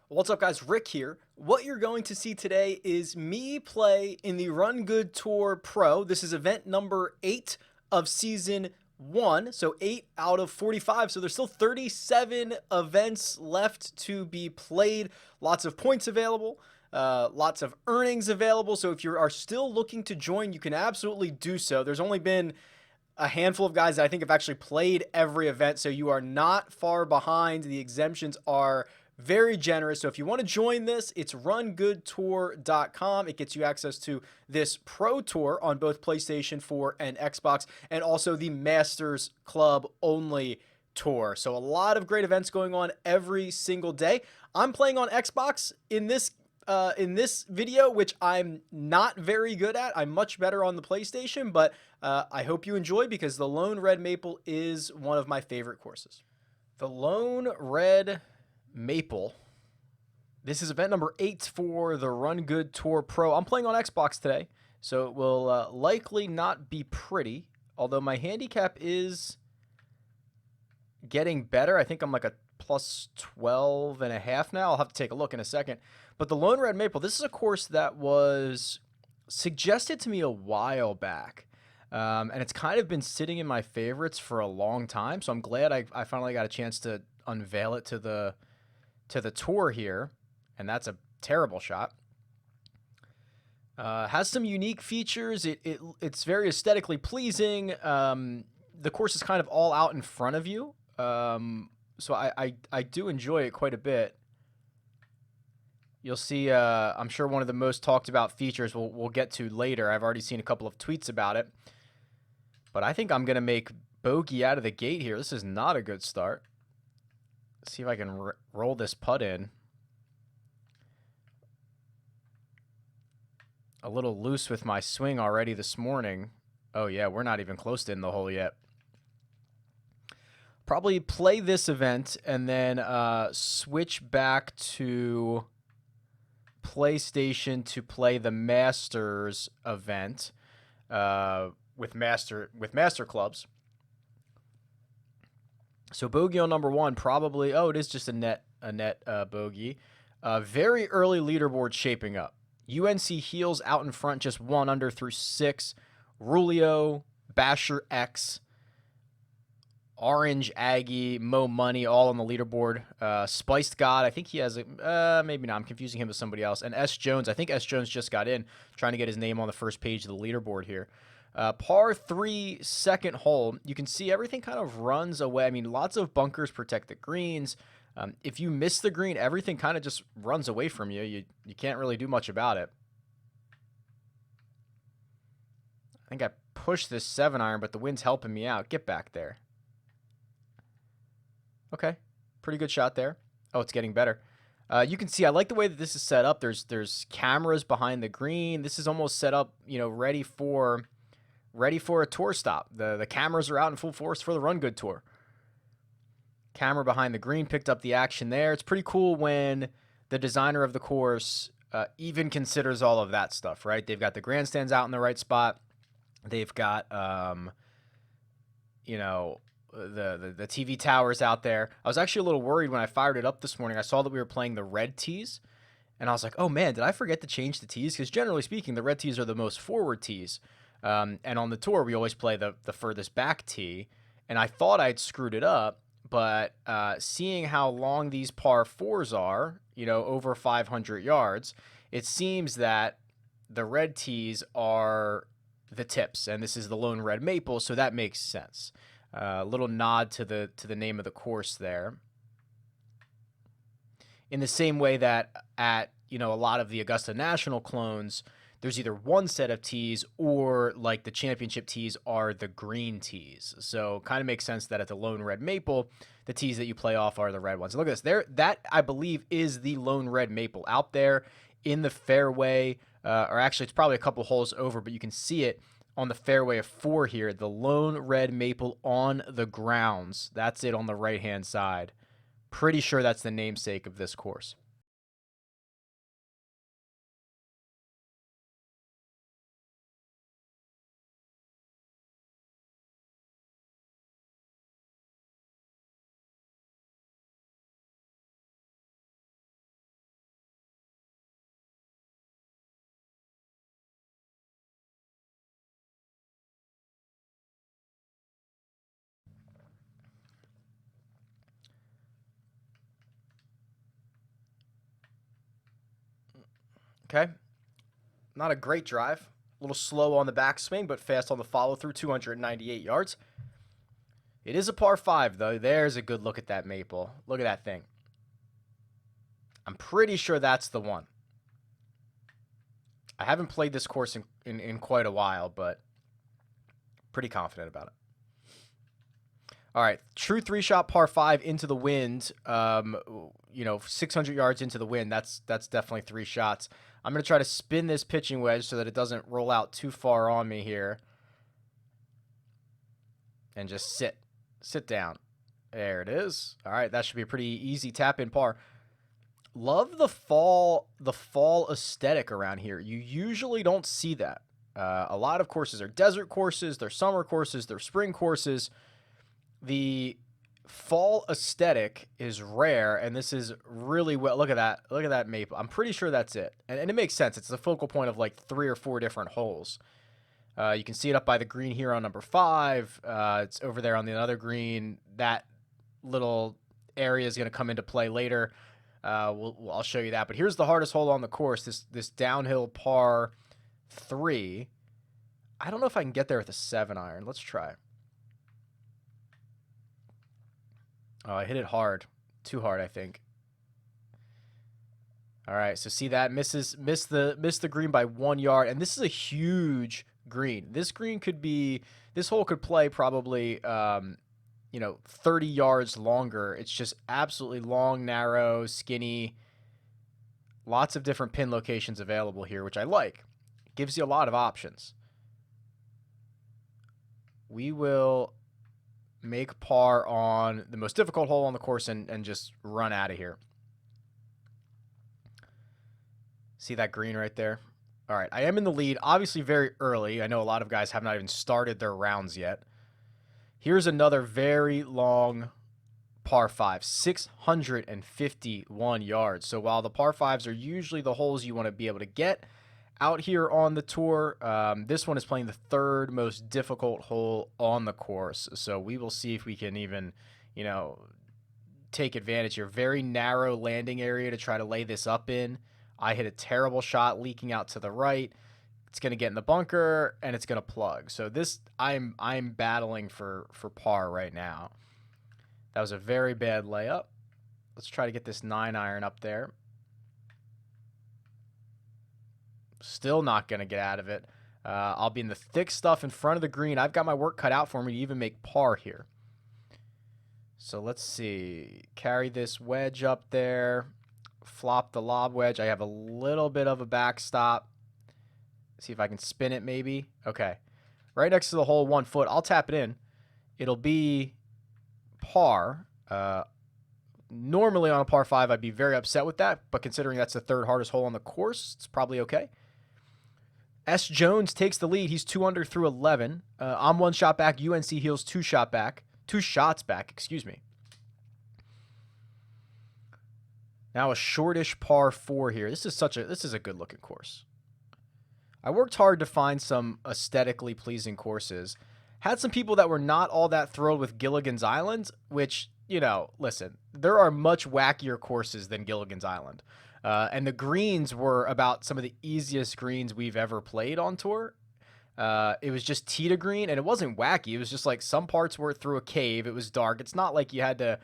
What's up, guys? Rick here. What you're going to see today is me play in the Run Good Tour Pro. This is event number 8 of season 1, so 8 out of 45. So there's still 37 events left to be played. Lots of points available, lots of earnings available. So if you are still looking to join, you can absolutely do so. There's only been a handful of guys that I think have actually played every event, so you are not far behind. The exemptions are very generous. So if you want to join this, it's rungoodtour.com. It gets you access to this Pro Tour on both PlayStation 4 and Xbox, and also the Masters Club only tour. So a lot of great events going on every single day. I'm playing on Xbox in this video, which I'm not very good at. I'm much better on the PlayStation, but I hope you enjoy because the Lone Red Maple is one of my favorite courses. The Lone Red Maple. This is event number 8 for the Run Good Tour Pro. I'm playing on Xbox today, so it will likely not be pretty, although my handicap is getting better. I think I'm like a plus 12 and a half now. I'll have to take a look in a second. But the Lone Red Maple, this is a course that was suggested to me a while back. And it's kind of been sitting in my favorites for a long time. So I'm glad I finally got a chance to unveil it to the tour here. And that's a terrible shot. Has some unique features. It's very aesthetically pleasing. The course is kind of all out in front of you. So I do enjoy it quite a bit. You'll see, I'm sure one of the most talked about features we'll get to later. I've already seen a couple of tweets about it. But I think I'm going to make bogey out of the gate here. This is not a good start. Let's see if I can roll this putt in. A little loose with my swing already this morning. Oh, yeah, we're not even close to in the hole yet. Probably play this event and then switch back to PlayStation to play the Masters event with master clubs. So bogey on number 1, probably. Oh, it is just a net bogey. Very early leaderboard shaping up. UNC Heels out in front, just 1 under through 6. Rulio, Basher X, Orange Aggie, Mo Money, all on the leaderboard. Spiced God, I think he has maybe not. I'm confusing him with somebody else. And S Jones, I think S Jones just got in, trying to get his name on the first page of the leaderboard here. Par 3, second hole. You can see everything kind of runs away. I mean, lots of bunkers protect the greens. If you miss the green, everything kind of just runs away from you. You can't really do much about it. I think I pushed this 7-iron, but the wind's helping me out. Get back there. Okay, pretty good shot there. Oh, it's getting better. You can see I like the way that this is set up. There's cameras behind the green. This is almost set up, ready for a tour stop. The cameras are out in full force for the Run Good Tour. Camera behind the green picked up the action there. It's pretty cool when the designer of the course even considers all of that stuff, right? They've got the grandstands out in the right spot. They've got the TV towers out there. I was actually a little worried when I fired it up this morning. I saw that we were playing the red tees, and I was like, oh man, did I forget to change the tees? Because generally speaking, the red tees are the most forward tees. And on the tour, we always play the furthest back tee, and I thought I'd screwed it up, but seeing how long these par 4s are, over 500 yards, it seems that the red tees are the tips, and this is the Lone Red Maple, so that makes sense. A little nod to the name of the course there. In the same way that at a lot of the Augusta National clones, there's either one set of tees or like the championship tees are the green tees. So kind of makes sense that at the Lone Red Maple, the tees that you play off are the red ones. Look at this. That I believe is the Lone Red Maple out there in the fairway, or actually it's probably a couple holes over, but you can see it on the fairway of 4 here. The Lone Red Maple on the grounds. That's it on the right-hand side. Pretty sure that's the namesake of this course. Okay. Not a great drive. A little slow on the backswing, but fast on the follow through, 298 yards. It is a par 5, though. There's a good look at that maple. Look at that thing. I'm pretty sure that's the one. I haven't played this course in quite a while, but pretty confident about it. All right, true 3-shot par 5 into the wind. 600 yards into the wind. That's definitely 3 shots. I'm going to try to spin this pitching wedge so that it doesn't roll out too far on me here. And just sit down. There it is. All right, that should be a pretty easy tap-in par. Love the fall aesthetic around here. You usually don't see that. A lot of courses are desert courses, they're summer courses, they're spring courses. The fall aesthetic is rare, and this is really well. Look at that. Look at that maple. I'm pretty sure that's it. And it makes sense. It's the focal point of like 3 or 4 different holes. You can see it up by the green here on number 5. It's over there on the other green. That little area is going to come into play later. I'll show you that. But here's the hardest hole on the course, this downhill par 3. I don't know if I can get there with a 7-iron. Let's try. Oh, I hit it hard. Too hard, I think. All right, so see that? Missed the green by 1 yard, and this is a huge green. This hole could play probably 30 yards longer. It's just absolutely long, narrow, skinny. Lots of different pin locations available here, which I like. It gives you a lot of options. We will make par on the most difficult hole on the course and just run out of here. See that green right there? All right, I am in the lead, obviously very early. I know a lot of guys have not even started their rounds yet. Here's another very long par 5, 651 yards. So while the par 5s are usually the holes you want to be able to get out here on the tour, this one is playing the 3rd most difficult hole on the course. So we will see if we can even, take advantage here. Very narrow landing area to try to lay this up in. I hit a terrible shot leaking out to the right. It's going to get in the bunker, and it's going to plug. So this, I'm battling for par right now. That was a very bad layup. Let's try to get this 9-iron up there. Still not going to get out of it. I'll be in the thick stuff in front of the green. I've got my work cut out for me to even make par here. So let's see. Carry this wedge up there. Flop the lob wedge. I have a little bit of a backstop. See if I can spin it maybe. Okay. Right next to the hole, 1 foot. I'll tap it in. It'll be par. Normally on a par 5, I'd be very upset with that, but considering that's the 3rd hardest hole on the course, it's probably okay. S. Jones takes the lead. He's 2 under through 11. I'm 1 shot back. UNC Heels 2 shots back. Excuse me. Now a shortish par 4 here. This is a good looking course. I worked hard to find some aesthetically pleasing courses. Had some people that were not all that thrilled with Gilligan's Island, which, listen, there are much wackier courses than Gilligan's Island. And the greens were about some of the easiest greens we've ever played on tour. It was just tee to green, and it wasn't wacky. It was just like some parts were through a cave. It was dark. It's not like you had to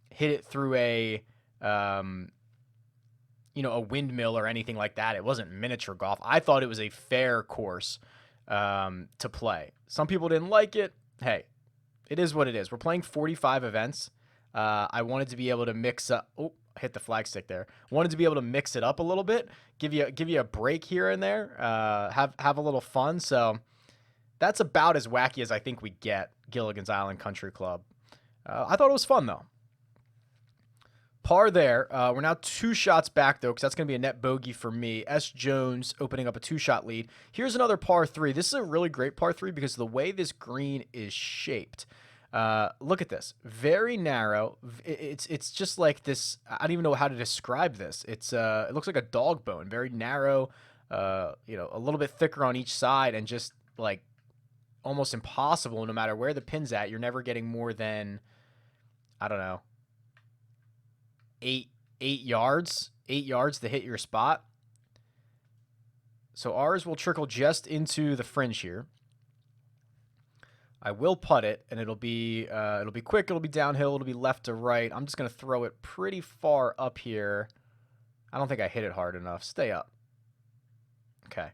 hit it through a windmill or anything like that. It wasn't miniature golf. I thought it was a fair course to play. Some people didn't like it. Hey, it is what it is. We're playing 45 events. I wanted to be able to mix up. Oh, hit the flag stick there. Wanted to be able to mix it up a little bit, give you a break here and there, have a little fun. So that's about as wacky as I think we get. Gilligan's Island Country Club. I thought it was fun though. Par there. We're now 2 shots back, though, because that's going to be a net bogey for me. S. Jones opening up a 2-shot lead. Here's another par 3. This is a really great par 3 because of the way this green is shaped. Look at this. Very narrow. It's just like this. I don't even know how to describe this. It looks like a dog bone. Very narrow, a little bit thicker on each side, and just like almost impossible no matter where the pin's at. You're never getting more than, I don't know, 8 yards to hit your spot. So ours will trickle just into the fringe here. I will putt it, and it'll be quick. It'll be downhill. It'll be left to right. I'm just gonna throw it pretty far up here. I don't think I hit it hard enough. Stay up. Okay.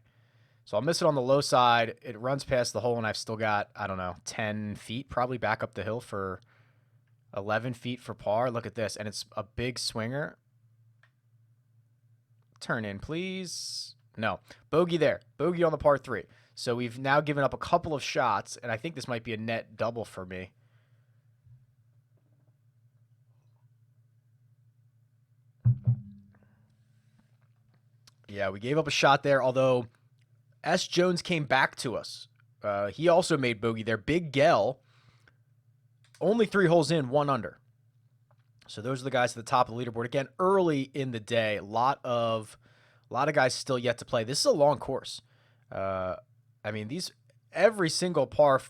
So I'll miss it on the low side. It runs past the hole, and I've still got, I don't know, 10 feet probably back up the hill for 11 feet for par. Look at this, and it's a big swinger. Turn in, please. No. Bogey there. Bogey on the par 3. So we've now given up a couple of shots, and I think this might be a net double for me. Yeah, we gave up a shot there, although S. Jones came back to us. He also made bogey there. Big Gell, only 3 holes in, 1 under. So those are the guys at the top of the leaderboard. Again, early in the day, a lot of guys still yet to play. This is a long course. I mean, every single par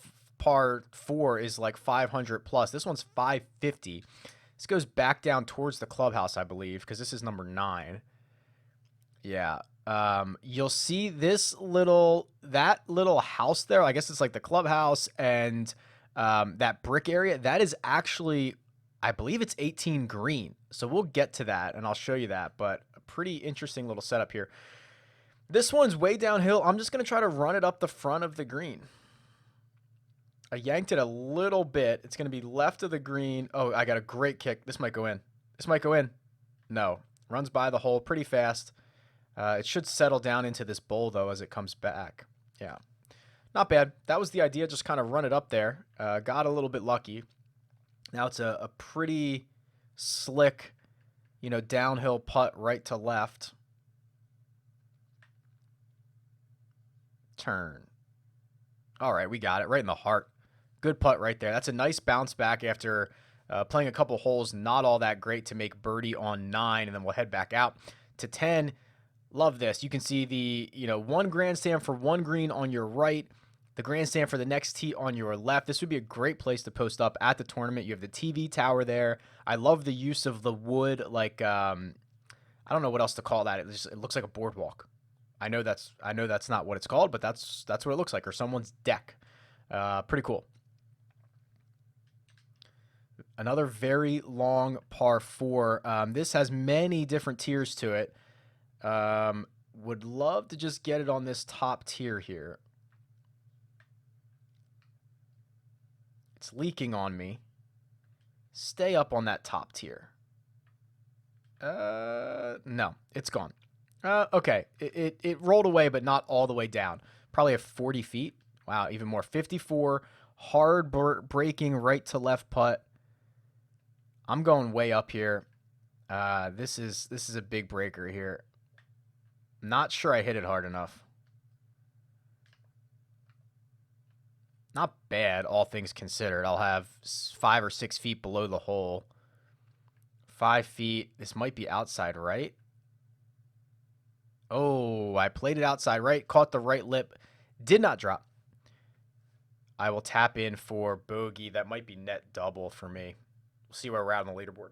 4 is like 500 plus. This one's 550. This goes back down towards the clubhouse, I believe, because this is number 9. Yeah. You'll see that little house there. I guess it's like the clubhouse and that brick area. That is actually, I believe it's 18 green. So we'll get to that, and I'll show you that. But a pretty interesting little setup here. This one's way downhill. I'm just going to try to run it up the front of the green. I yanked it a little bit. It's going to be left of the green. Oh, I got a great kick. This might go in. This might go in. No. Runs by the hole pretty fast. It should settle down into this bowl, though, as it comes back. Yeah. Not bad. That was the idea. Just kind of run it up there. Got a little bit lucky. Now it's a pretty slick, downhill putt right to left. Turn. All right, we got it right in the heart. Good putt right there. That's a nice bounce back after playing a couple holes, not all that great to make birdie on 9, and then we'll head back out to 10. Love this. You can see the, one grandstand for one green on your right, the grandstand for the next tee on your left. This would be a great place to post up at the tournament. You have the TV tower there. I love the use of the wood, like I don't know what else to call that. It looks like a boardwalk. I know that's not what it's called, but that's what it looks like, or someone's deck. Pretty cool. Another very long par 4. This has many different tiers to it. Would love to just get it on this top tier here. It's leaking on me. Stay up on that top tier. No, it's gone. Okay, it rolled away, but not all the way down. Probably at 40 feet. Wow, even more. 54, hard breaking right to left putt. I'm going way up here. This is a big breaker here. Not sure I hit it hard enough. Not bad, all things considered. I'll have 5 or 6 feet below the hole. 5 feet. This might be outside right. Oh, I played it outside right, caught the right lip, did not drop. I will tap in for bogey. That might be net double for me. We'll see where we're at on the leaderboard.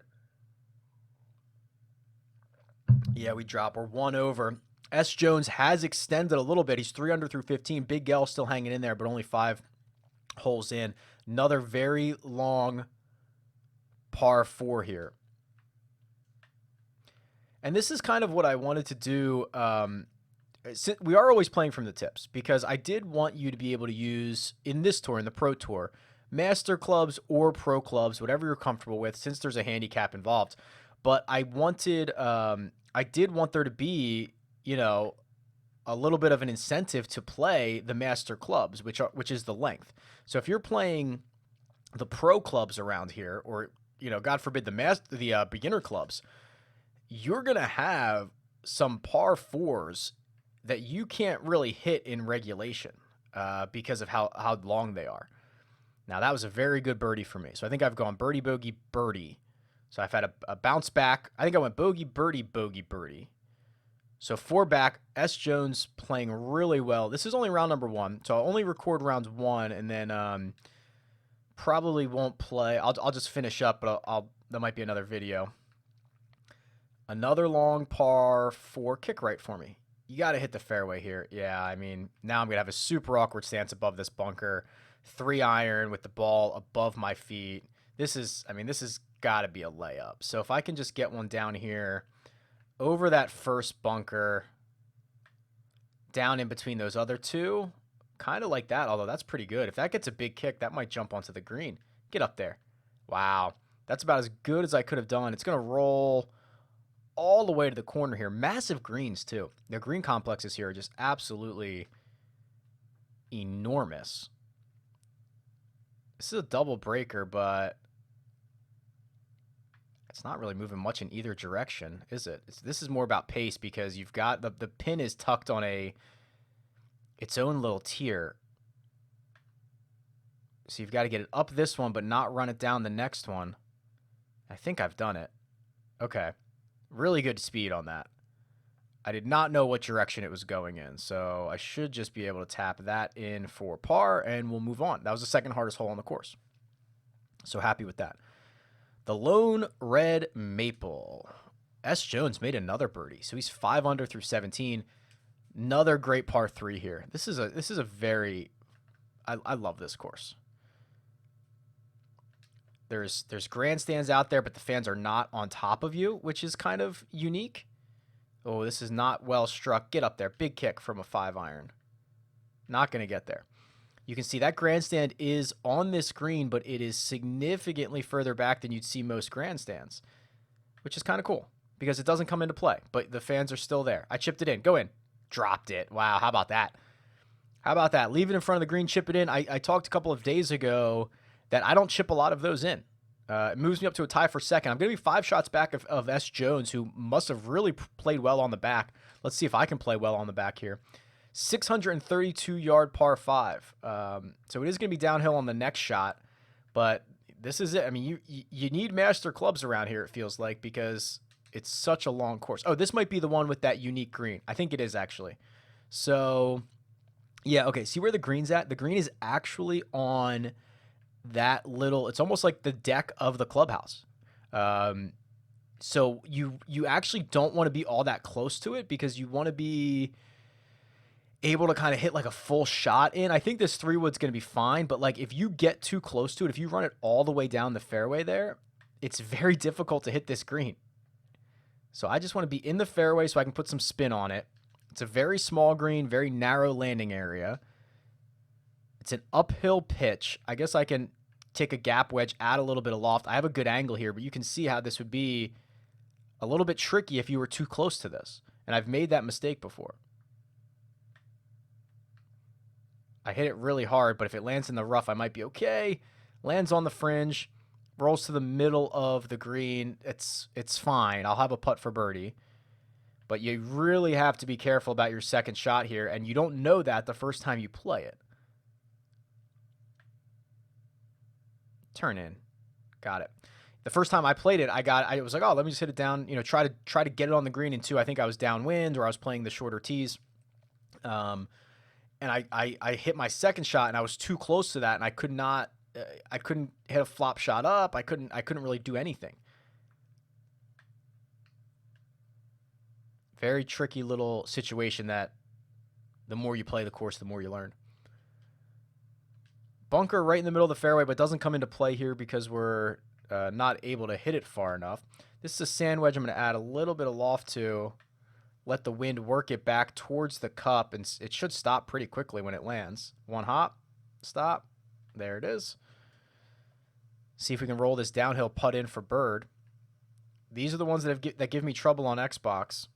Yeah, we drop. We're 1 over. S. Jones has extended a little bit. He's 3 under through 15. Big Gell still hanging in there, but only 5 holes in. Another very long par 4 here. And this is kind of what I wanted to do. We are always playing from the tips because I did want you to be able to use, in this tour, in the Pro Tour, Master clubs or Pro clubs, whatever you're comfortable with, since there's a handicap involved. But I did want there to be, a little bit of an incentive to play the Master clubs, which is the length. So if you're playing the Pro clubs around here, or God forbid the beginner clubs, you're gonna have some par 4s that you can't really hit in regulation because of how long they are. Now that was a very good birdie for me. So I think I've gone birdie, bogey, birdie. So I've had a bounce back. I think I went bogey, birdie, bogey, birdie. So 4 back. S. Jones playing really well. This is only round number 1, so I'll only record rounds 1, and then probably won't play. I'll just finish up, but that might be another video. Another long par 4 kick right for me. You got to hit the fairway here. Yeah, I mean, now I'm going to have a super awkward stance above this bunker. 3-iron with the ball above my feet. This is got to be a layup. So if I can just get one down here over that first bunker, down in between those other two, kind of like that, although that's pretty good. If that gets a big kick, that might jump onto the green. Get up there. Wow. That's about as good as I could have done. It's going to roll all the way to the corner here. Massive greens, too. The green complexes here are just absolutely enormous. This is a double breaker, but it's not really moving much in either direction, is it? This is more about pace because you've got the pin is tucked on its own little tier. So you've got to get it up this one, but not run it down the next one. I think I've done it. Okay. Really good speed on that. I did not know what direction it was going in, so I should just be able to tap that in for par, and we'll move on. That was the second hardest hole on the course. So happy with that. The Lone Red Maple. S. Jones made another birdie, so he's 5 under through 17. Another great par 3 here. This is a very... I love this course. There's grandstands out there, but the fans are not on top of you, which is kind of unique. Oh, this is not well struck. Get up there. Big kick from a 5-iron. Not going to get there. You can see that grandstand is on this green, but it is significantly further back than you'd see most grandstands, which is kind of cool because it doesn't come into play, but the fans are still there. I chipped it in. Go in. Dropped it. Wow, how about that? How about that? Leave it in front of the green, chip it in. I talked a couple of days ago that I don't chip a lot of those in. It moves me up to a tie for second. I'm going to be 5 shots back of S. Jones, who must have really played well on the back. Let's see if I can play well on the back here. 632-yard par 5. So it is going to be downhill on the next shot, but this is it. I mean, you need master clubs around here, it feels like, because it's such a long course. Oh, this might be the one with that unique green. I think it is, actually. So, yeah, okay. See where the green's at? The green is actually on that little, it's almost like the deck of the clubhouse. So you actually don't want to be all that close to it because you want to be able to kind of hit like a full shot in. I think this 3-wood's going to be fine, but like if you get too close to it, if you run it all the way down the fairway there, it's very difficult to hit this green. So I just want to be in the fairway so I can put some spin on it. It's a very small green, very narrow landing area. It's an uphill pitch. I guess I can take a gap wedge, add a little bit of loft. I have a good angle here, but you can see how this would be a little bit tricky if you were too close to this. And I've made that mistake before. I hit it really hard, but if it lands in the rough, I might be okay. Lands on the fringe, rolls to the middle of the green. It's fine. I'll have a putt for birdie. But you really have to be careful about your second shot here, and you don't know that the first time you play it. Turn in. Got it. The first time I played it, I was like, oh, let me just hit it down, try to get it on the green in 2. I think I was downwind or I was playing the shorter tees. And I hit my second shot and I was too close to that and I couldn't hit a flop shot up. I couldn't really do anything. Very tricky little situation that the more you play the course, the more you learn. Bunker right in the middle of the fairway, but doesn't come into play here because we're not able to hit it far enough. This is a sand wedge I'm going to add a little bit of loft to, let the wind work it back towards the cup, and it should stop pretty quickly when it lands. One hop, stop. There it is. See if we can roll this downhill putt in for bird. These are the ones that give me trouble on Xbox,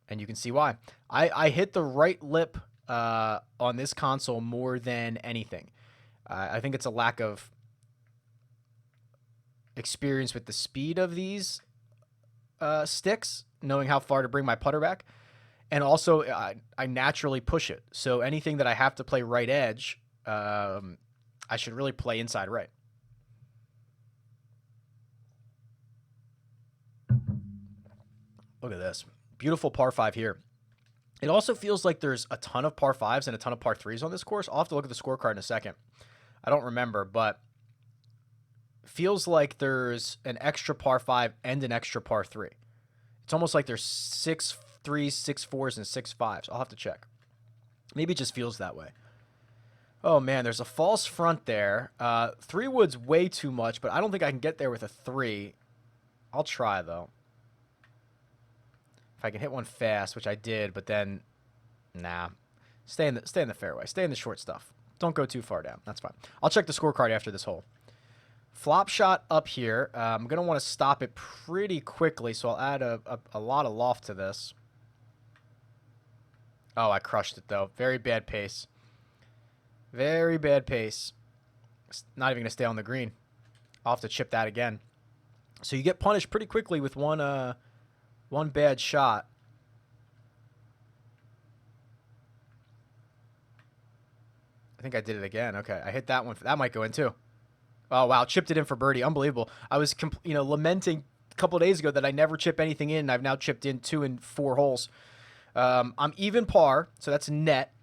and you can see why. I hit the right lip on this console more than anything. I think it's a lack of experience with the speed of these sticks, knowing how far to bring my putter back. And also, I naturally push it. So anything that I have to play right edge, I should really play inside right. Look at this. Beautiful par 5 here. It also feels like there's a ton of par 5s and a ton of par 3s on this course. I'll have to look at the scorecard in a second. I don't remember, but feels like there's an extra par 5 and an extra par 3. It's almost like there's 6 threes, 6 4s, and 6 5s. I'll have to check. Maybe it just feels that way. Oh, man, there's a false front there. 3 wood's way too much, but I don't think I can get there with a 3. I'll try, though. If I can hit one fast, which I did, but then, nah. Stay in the fairway. Stay in the short stuff. Don't go too far down. That's fine. I'll check the scorecard after this hole. Flop shot up here. I'm going to want to stop it pretty quickly, so I'll add a lot of loft to this. Oh, I crushed it, though. Very bad pace. Very bad pace. It's not even going to stay on the green. I'll have to chip that again. So you get punished pretty quickly with one bad shot. I think I did it again. Okay, I hit that one. That might go in too. Oh, wow. Chipped it in for birdie. Unbelievable. I was lamenting a couple of days ago that I never chip anything in. I've now chipped in 2 and 4 holes. I'm even par, so that's net,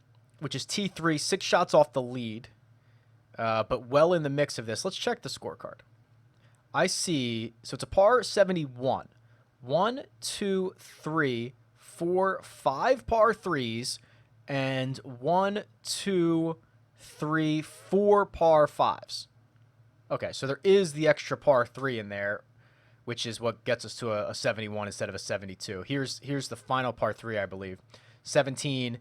which is T3, 6 shots off the lead, but well in the mix of this. Let's check the scorecard. I see, so it's a par 71. 1, 2, 3, 4, 5 par 3s, and 1, 2, 3, 4 par 5s. Okay, so there is the extra par 3 in there, which is what gets us to a 71 instead of a 72. Here's the final par 3, I believe. 17,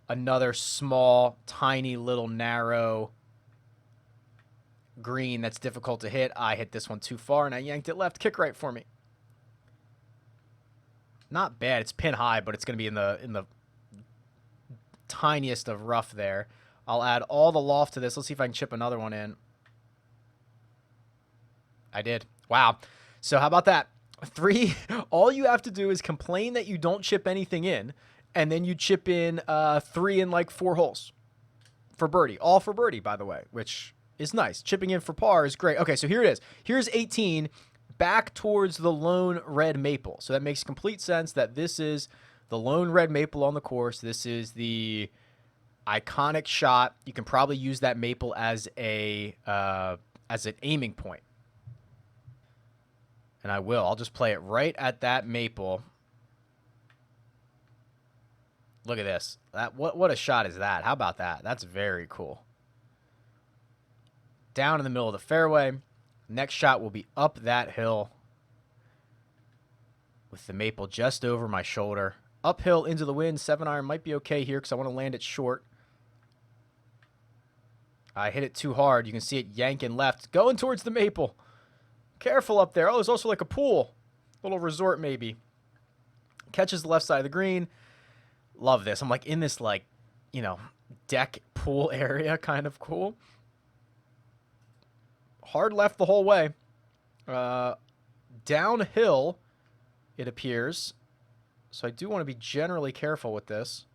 another small, tiny, little, narrow green that's difficult to hit. I hit this one too far, and I yanked it left. Kick right for me. Not bad. It's pin high, but it's going to be in the tiniest of rough there. I'll add all the loft to this. Let's see if I can chip another one in. I did. Wow. So how about that? 3, all you have to do is complain that you don't chip anything in, and then you chip in 3 in like 4 holes for birdie. All for birdie, by the way, which is nice. Chipping in for par is great. Okay, so here it is. Here's 18 back towards the lone red maple. So that makes complete sense that this is the lone red maple on the course. This is the iconic shot. You can probably use that maple as an aiming point. And I will. I'll just play it right at that maple. Look at this. What a shot is that? How about that? That's very cool. Down in the middle of the fairway. Next shot will be up that hill with the maple just over my shoulder. Uphill into the wind. 7-iron might be okay here because I want to land it short. I hit it too hard. You can see it yanking left. Going towards the maple. Careful up there. Oh, there's also like a pool. Little resort maybe. Catches the left side of the green. Love this. I'm like in this deck pool area. Kind of cool. Hard left the whole way. Downhill, it appears. So I do want to be generally careful with this.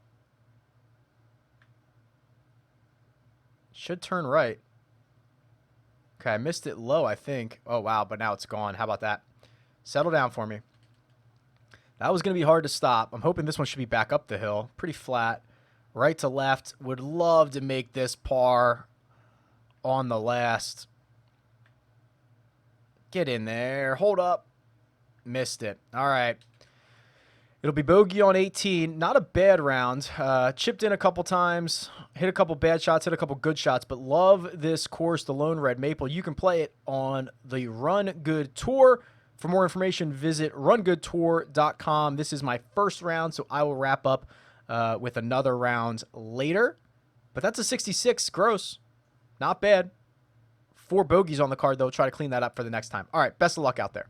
Should turn right. Okay, I missed it low, I think. Oh, wow, but now it's gone. How about that? Settle down for me. That was going to be hard to stop. I'm hoping this one should be back up the hill. Pretty flat. Right to left. Would love to make this par on the last. Get in there. Hold up. Missed it. All right. It'll be bogey on 18. Not a bad round. Chipped in a couple times. Hit a couple bad shots. Hit a couple good shots. But love this course, the Lone Red Maple. You can play it on the Run Good Tour. For more information, visit rungoodtour.com. This is my first round, so I will wrap up with another round later. But that's a 66 gross. Not bad. 4 bogeys on the card, though. Try to clean that up for the next time. All right, best of luck out there.